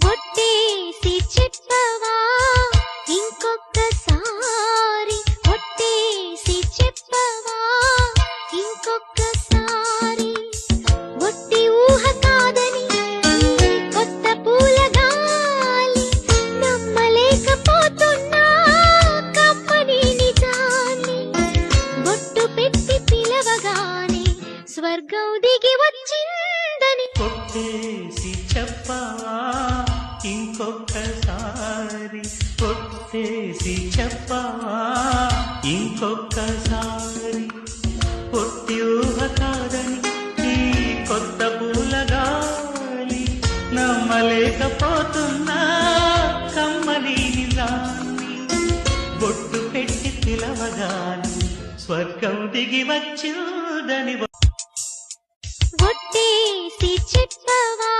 ఒట్టేసి చెప్పవా ఇంకొక్కసారి, ఒట్టేసి చెప్పవా ఇంకొక్కసారి, ఒట్టి ఊహ కాదని ఈ కొత్త పూల గాలి నమ్మలేకపోతున్నా కమ్మని నిజాన్ని, బొట్టు పెట్టి పిలవగానే స్వర్గం దిగి వచ్చిందని, ఒట్టేసి చెప్పవా ఇంకొక్కసారి, ఒట్టేసి చెప్పవా ఇంకొక్కసారి, ఒట్టి ఊహ కాదని ఈ కొత్త పూల గాలి నమ్మలేకపోతున్నా కమ్మని నిజాన్ని, బొట్టు పెట్టి పిలవగాని స్వర్గం దిగి వచ్చిందని, ఒట్టేసి చెప్పవా